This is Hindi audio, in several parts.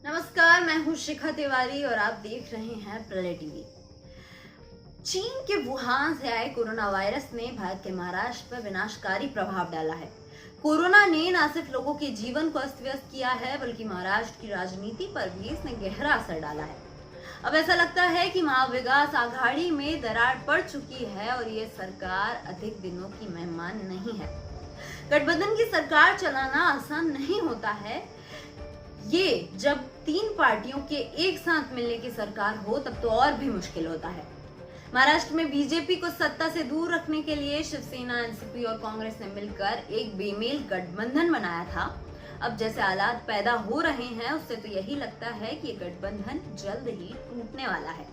नमस्कार, मैं हूं शिखा तिवारी और आप देख रहे हैं प्रलय टीवी। चीन के वुहान से आए कोरोना वायरस ने भारत के महाराष्ट्र पर विनाशकारी प्रभाव डाला है। कोरोना ने न सिर्फ लोगों के जीवन को अस्त व्यस्त किया है, बल्कि महाराष्ट्र की राजनीति पर भी इसने गहरा असर डाला है। अब ऐसा लगता है कि महाविकास आघाड़ी में दरार पड़ चुकी है और ये सरकार अधिक दिनों की मेहमान नहीं है। गठबंधन की सरकार चलाना आसान नहीं होता है। ये जब तीन पार्टियों के एक साथ मिलने की सरकार हो तब तो और भी मुश्किल होता है। महाराष्ट्र में बीजेपी को सत्ता से दूर रखने के लिए शिवसेना, एनसीपी और कांग्रेस ने मिलकर एक बेमेल गठबंधन बनाया था। अब जैसे हालात पैदा हो रहे हैं, उससे तो यही लगता है कि ये गठबंधन जल्द ही टूटने वाला है।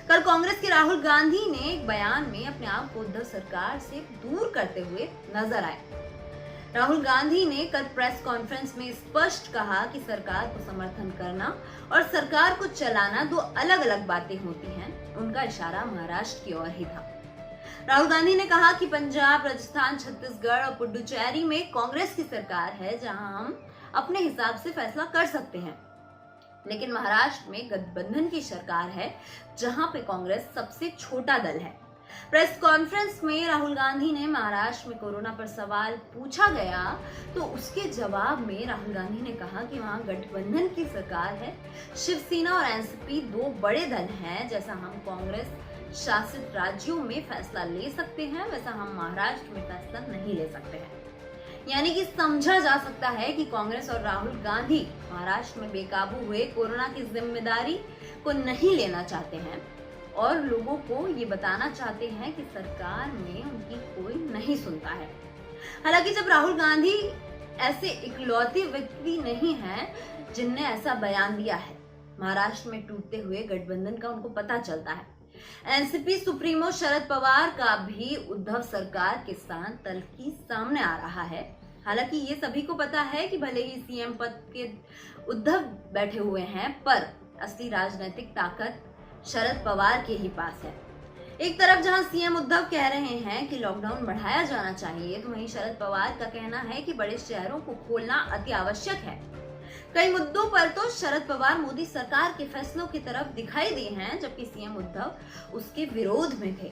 कल कांग्रेस के राहुल गांधी ने एक बयान में अपने आप को उद्धव सरकार से दूर करते हुए नजर आए। राहुल गांधी ने कल प्रेस कॉन्फ्रेंस में स्पष्ट कहा कि सरकार को समर्थन करना और सरकार को चलाना दो अलग अलग बातें होती हैं। उनका इशारा महाराष्ट्र की ओर ही था। राहुल गांधी ने कहा कि पंजाब, राजस्थान, छत्तीसगढ़ और पुडुचेरी में कांग्रेस की सरकार है, जहां हम अपने हिसाब से फैसला कर सकते हैं, लेकिन महाराष्ट्र में गठबंधन की सरकार है, जहां पे कांग्रेस सबसे छोटा दल है। प्रेस कॉन्फ्रेंस में राहुल गांधी ने महाराष्ट्र में कोरोना पर सवाल पूछा गया तो उसके जवाब में राहुल गांधी ने कहा कि वहां गठबंधन की सरकार है, शिवसेना और एनसीपी दो बड़े दल हैं। जैसा हम कांग्रेस शासित राज्यों में फैसला ले सकते हैं, वैसा हम महाराष्ट्र में फैसला नहीं ले सकते हैं। यानी कि समझा जा सकता है कि कांग्रेस और राहुल गांधी महाराष्ट्र में बेकाबू हुए कोरोना की जिम्मेदारी को नहीं लेना चाहते हैं और लोगों को ये बताना चाहते हैं कि सरकार में उनकी कोई नहीं सुनता है। हालांकि जब राहुल गांधी ऐसे इकलौते व्यक्ति नहीं हैं जिनने ऐसा बयान दिया है, महाराष्ट्र में टूटते हुए गठबंधन का उनको पता चलता है। एनसीपी सुप्रीमो शरद पवार का भी उद्धव सरकार के साथ तल्खी सामने आ रहा है। हालांकि ये सभी को पता है कि भले ही सीएम पद के उद्धव बैठे हुए हैं, पर असली राजनीतिक ताकत शरद पवार के ही पास है। एक तरफ जहां सीएम उद्धव कह रहे हैं कि लॉकडाउन बढ़ाया जाना चाहिए, तो वहीं शरद पवार का कहना है कि बड़े शहरों को खोलना अति आवश्यक है। कई मुद्दों पर तो शरद पवार मोदी सरकार के फैसलों की तरफ दिखाई दिए हैं, जबकि सीएम उद्धव उसके विरोध में थे।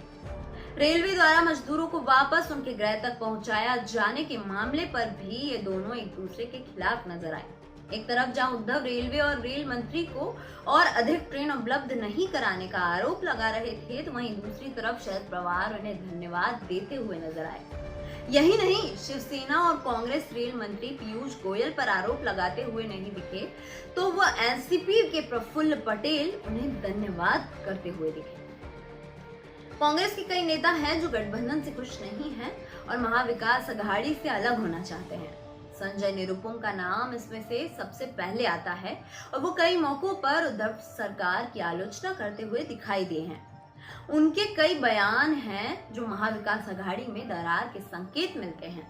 रेलवे द्वारा मजदूरों को वापस उनके गृह तक पहुंचाया जाने के मामले पर भी ये दोनों एक दूसरे के खिलाफ नजर आए। एक तरफ जहां उद्धव रेलवे और रेल मंत्री को और अधिक ट्रेन उपलब्ध नहीं कराने का आरोप लगा रहे थे, तो वहीं दूसरी तरफ शरद पवार उन्हें धन्यवाद देते हुए नजर आए। यही नहीं, शिवसेना और कांग्रेस रेल मंत्री पीयूष गोयल पर आरोप लगाते हुए नहीं दिखे, तो वह एनसीपी के प्रफुल्ल पटेल उन्हें धन्यवाद करते हुए दिखे। कांग्रेस के कई नेता हैं जो गठबंधन से खुश नहीं हैं और महाविकास आघाड़ी से अलग होना चाहते हैं। संजय निरुपम का नाम इसमें से सबसे पहले आता है और वो कई मौकों पर उद्धव सरकार की आलोचना करते हुए दिखाई दिए हैं। उनके कई बयान हैं जो महाविकास आघाड़ी में दरार के संकेत मिलते हैं।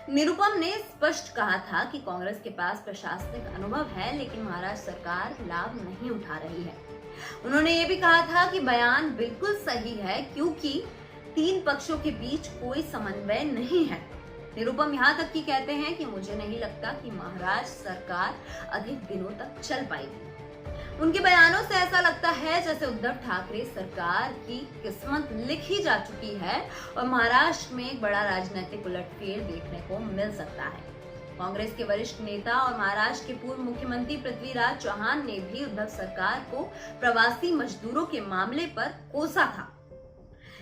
निरुपम ने स्पष्ट कहा था कि कांग्रेस के पास प्रशासनिक अनुभव है, लेकिन महाराष्ट्र सरकार लाभ नहीं उठा रही है। उन्होंने ये भी कहा था कि बयान बिल्कुल सही है, क्योंकि तीन पक्षों के बीच कोई समन्वय नहीं है। निरुपम यहाँ तक कि कहते हैं कि मुझे नहीं लगता कि महाराष्ट्र सरकार अधिक दिनों तक चल पाएगी। उनके बयानों से ऐसा लगता है जैसे उद्धव ठाकरे सरकार की किस्मत लिखी जा चुकी है और महाराष्ट्र में एक बड़ा राजनीतिक उलटफेर देखने को मिल सकता है। कांग्रेस के वरिष्ठ नेता और महाराष्ट्र के पूर्व मुख्यमंत्री पृथ्वीराज चौहान ने भी उद्धव सरकार को प्रवासी मजदूरों के मामले पर कोसा था।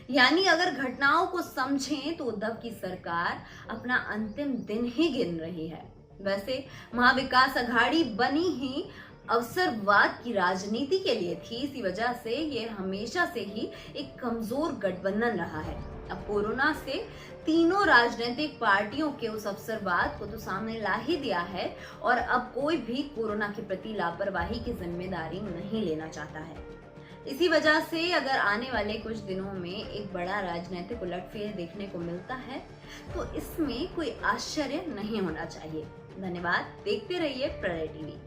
यानी अगर घटनाओं को समझें तो उद्धव की सरकार अपना अंतिम दिन ही गिन रही है। वैसे महाविकास आघाड़ी बनी ही अवसरवाद की राजनीति के लिए थी, इसी वजह से ये हमेशा से ही एक कमजोर गठबंधन रहा है। अब कोरोना से तीनों राजनीतिक पार्टियों के उस अवसरवाद को तो सामने ला ही दिया है और अब कोई भी कोरोना के प्रति लापरवाही की जिम्मेदारी नहीं लेना चाहता है। इसी वजह से अगर आने वाले कुछ दिनों में एक बड़ा राजनीतिक उलटफेर देखने को मिलता है, तो इसमें कोई आश्चर्य नहीं होना चाहिए। धन्यवाद, देखते रहिए प्रलय टीवी।